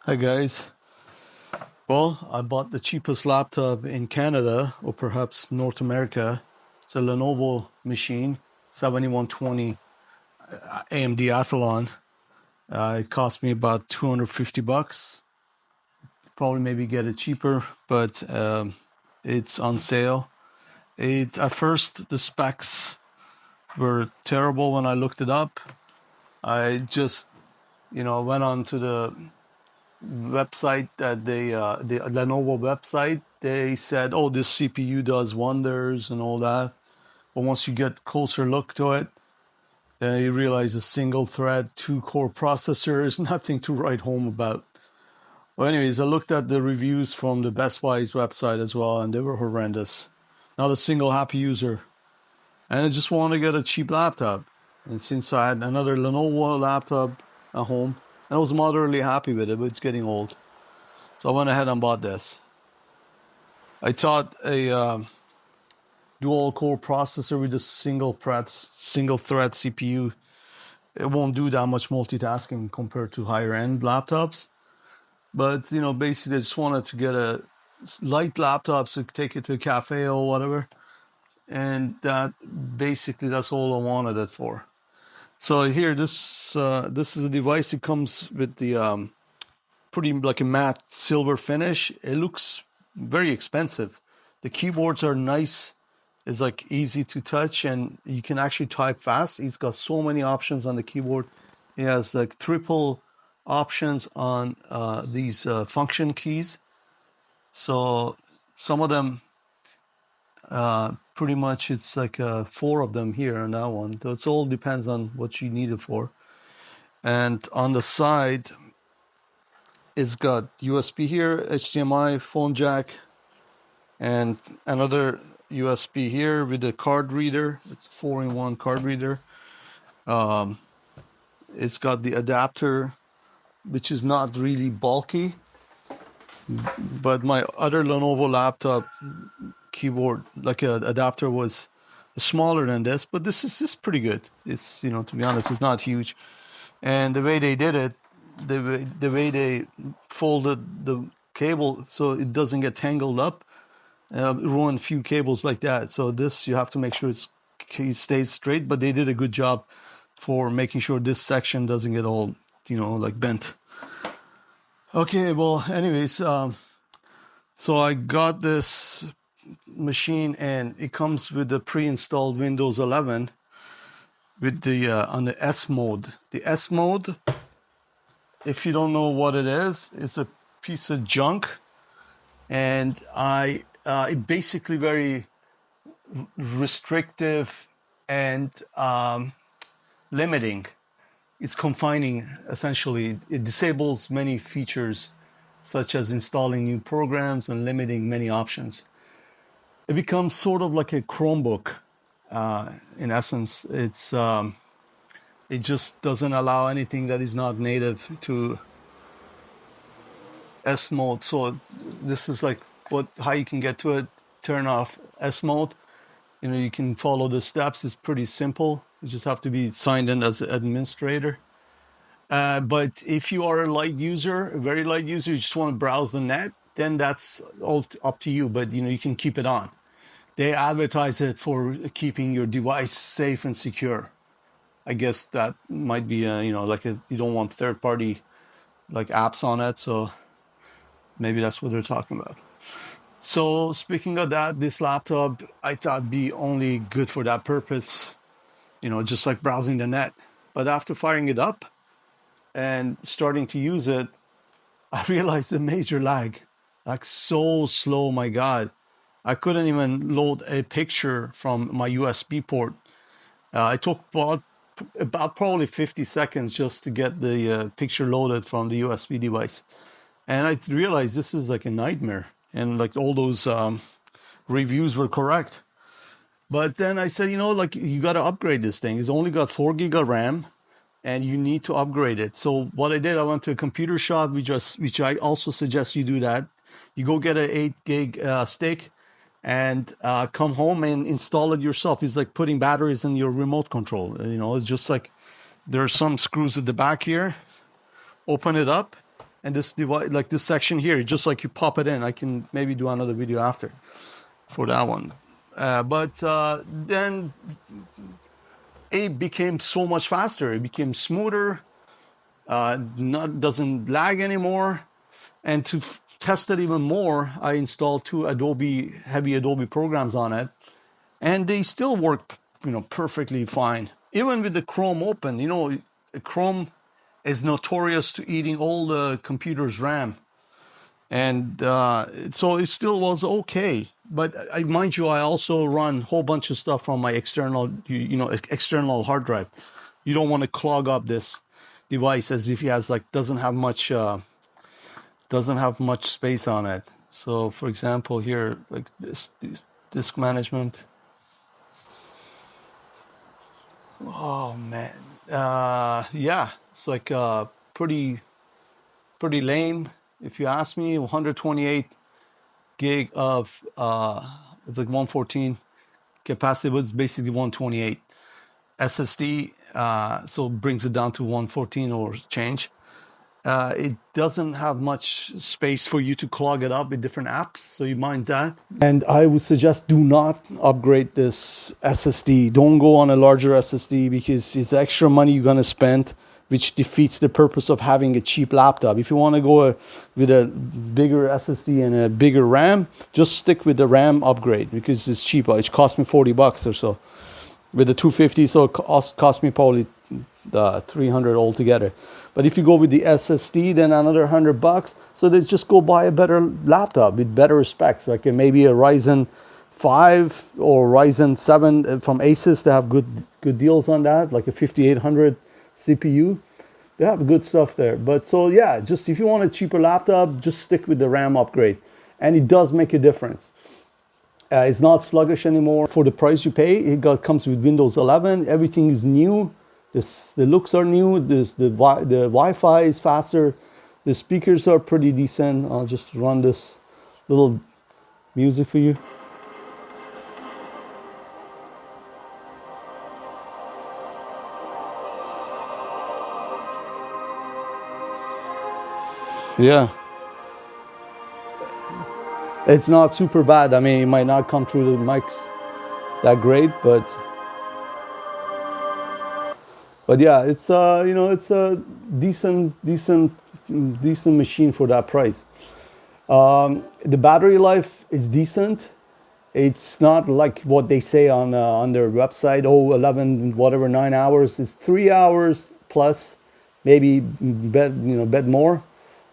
Hi guys. Well, I bought the cheapest laptop in Canada or perhaps North America. It's a LENOVO machine, 7120 AMD Athlon. It cost me about $250. Probably maybe get it cheaper, but it's on sale. At first the specs were terrible when I looked it up. I just went on to the website that the Lenovo website. They said, oh, this CPU does wonders and all that. But once you get closer look to it, you realize a single thread, 2-core processor is nothing to write home about. Well, anyways, I looked at the reviews from the Best Buy's website as well, and they were horrendous. Not a single happy user. And I just wanted to get a cheap laptop. And since I had another Lenovo laptop at home, I was moderately happy with it, but it's getting old. So I went ahead and bought this. I thought a dual-core processor with a single thread CPU, it won't do that much multitasking compared to higher-end laptops. But, basically I just wanted to get a light laptop so take it to a cafe or whatever. And that's all I wanted it for. So here, this is a device. It comes with the pretty like a matte silver finish. It looks very expensive. The keyboards are nice. It's like easy to touch, and you can actually type fast. It's got so many options on the keyboard. It has like triple options on these function keys. So some of them, pretty much it's like 4 of them here on that one. So it all depends on what you need it for. And on the side, it's got USB here, HDMI, phone jack, and another USB here with a card reader. It's a 4-in-1 card reader. It's got the adapter, which is not really bulky. But my other Lenovo laptop keyboard, like an adapter, was smaller than this, but this is just pretty good. It's, to be honest, it's not huge. And the way they did it, the way they folded the cable so it doesn't get tangled up, ruin a few cables like that. So this, you have to make sure it stays straight, but they did a good job for making sure this section doesn't get all, like bent. Okay, well, anyways, so I got this machine, and it comes with the pre-installed Windows 11 with the on the S mode. The S mode, if you don't know what it is, it's a piece of junk, and it basically very restrictive and limiting. It's confining, essentially. It disables many features, such as installing new programs and limiting many options. It becomes sort of like a Chromebook, in essence. It just doesn't allow anything that is not native to S mode. So this is like how you can get to it. Turn off S mode. You can follow the steps. It's pretty simple. You just have to be signed in as an administrator. But if you are a very light user, you just want to browse the net, then that's all up to you. But, you can keep it on. They advertise it for keeping your device safe and secure. I guess that might be, you don't want third-party like apps on it. So maybe that's what they're talking about. So speaking of that, this laptop, I thought be only good for that purpose, just like browsing the net. But after firing it up and starting to use it, I realized a major lag, like so slow, my God. I couldn't even load a picture from my USB port. It took about probably 50 seconds just to get the picture loaded from the USB device. And I realized this is like a nightmare. And like all those reviews were correct. But then I said, you got to upgrade this thing. It's only got 4 gig of RAM, and you need to upgrade it. So what I did, I went to a computer shop, which I also suggest you do that. You go get an 8 gig stick and come home and install it yourself. It's like putting batteries in your remote control. It's just like there are some screws at the back here. Open it up, And this device, like this section here, just like you pop it in. I can maybe do another video after for that one. But then it became so much faster. It became smoother. Doesn't lag anymore. And to test it even more, I installed two heavy Adobe programs on it, and they still work, perfectly fine. Even with the Chrome open, Chrome is notorious to eating all the computer's RAM, and so it still was okay. But mind you, I also run a whole bunch of stuff from my external, external hard drive. You don't want to clog up this device as if it has doesn't have much space on it. So, for example, here, like this disk management. Oh man, yeah, it's like pretty lame if you ask me. 128 gig of it's like 114 capacity, but it's basically 128 SSD. So it brings it down to 114 or change. It doesn't have much space for you to clog it up with different apps, so you mind that. And I would suggest do not upgrade this SSD. Don't go on a larger SSD because it's extra money you're gonna spend, which defeats the purpose of having a cheap laptop. If you want to go with a bigger SSD and a bigger RAM, just stick with the RAM upgrade because it's cheaper. It cost me $40 or so with the 250, so it cost me probably 300 altogether. But if you go with the SSD, then another $100. So they just go buy a better laptop with better specs, like maybe a Ryzen 5 or Ryzen 7 from Asus. They have good deals on that, like a 5800 CPU. They have good stuff there. But so yeah, just if you want a cheaper laptop, just stick with the RAM upgrade, and it does make a difference. It's not sluggish anymore for the price you pay. It comes with Windows 11. Everything is new. The looks are new. The Wi-Fi is faster. The speakers are pretty decent. I'll just run this little music for you. Yeah. It's not super bad. I mean, it might not come through the mics that great, but yeah, it's it's a decent machine for that price. The battery life is decent. It's not like what they say on their website. 11 whatever 9 hours. It's 3 hours plus, maybe bit more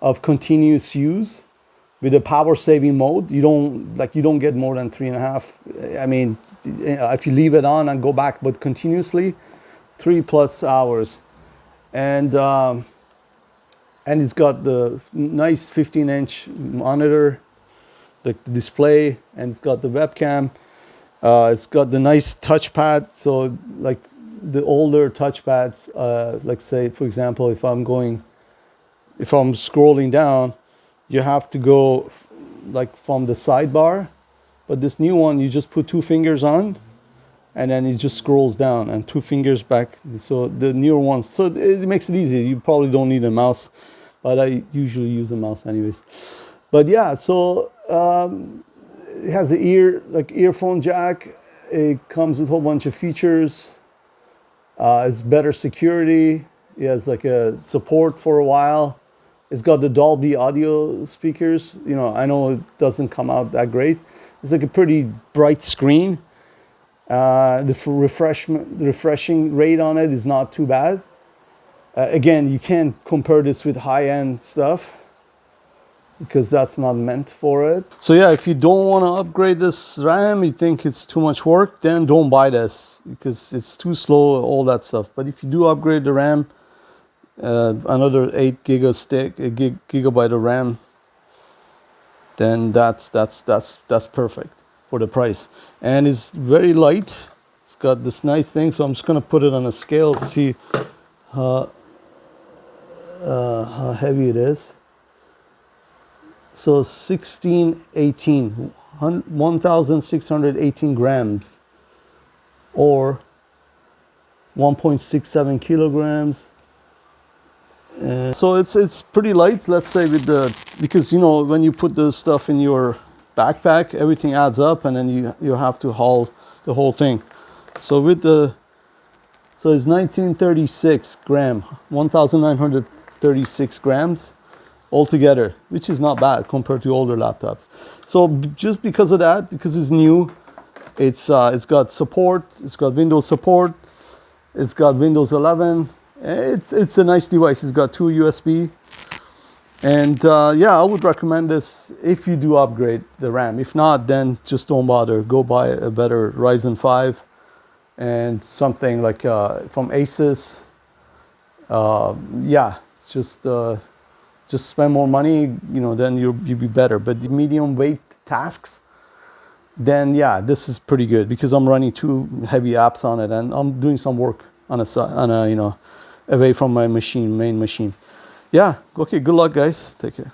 of continuous use. With a power saving mode, you don't get more than 3.5. I mean, if you leave it on and go back, but continuously, 3+ hours, and it's got the nice 15-inch monitor, the display, and it's got the webcam. It's got the nice touchpad. So like the older touchpads, like say for example, if I'm scrolling down, you have to go like from the sidebar, but this new one you just put 2 fingers on and then it just scrolls down and 2 fingers back. So the newer ones, so it makes it easy. You probably don't need a mouse, but I usually use a mouse anyways. But yeah, so it has an earphone jack. It comes with a whole bunch of features. It's better security. It has like a support for a while. It's got the Dolby audio speakers. I know it doesn't come out that great. It's like a pretty bright screen. The refreshing rate on it is not too bad. Again, you can't compare this with high-end stuff because that's not meant for it. So yeah, if you don't want to upgrade this RAM, you think it's too much work, then don't buy this because it's too slow, all that stuff. But if you do upgrade the RAM, another 8 gigabyte of RAM, then that's perfect for the price. And it's very light. It's got this nice thing, so I'm just gonna put it on a scale to see how heavy it is. So 1,618 grams, or 1.67 kilograms. So it's pretty light, let's say, with the, because you know when you put the stuff in your backpack, everything adds up, and then you have to haul the whole thing. So with the, so it's 1936 gram, 1936 grams altogether, which is not bad compared to older laptops. So just because of that, because it's new, it's got support, it's got Windows support, it's got Windows 11. It's a nice device. It's got 2 USB, and yeah, I would recommend this if you do upgrade the RAM. If not, then just don't bother. Go buy a better Ryzen 5 and something like from Asus. Yeah, it's just spend more money, you know, then you'll be better. But the medium weight tasks, then yeah, this is pretty good because I'm running 2 heavy apps on it, and I'm doing some work on a you know, away from my main machine. Yeah, okay, good luck guys, take care.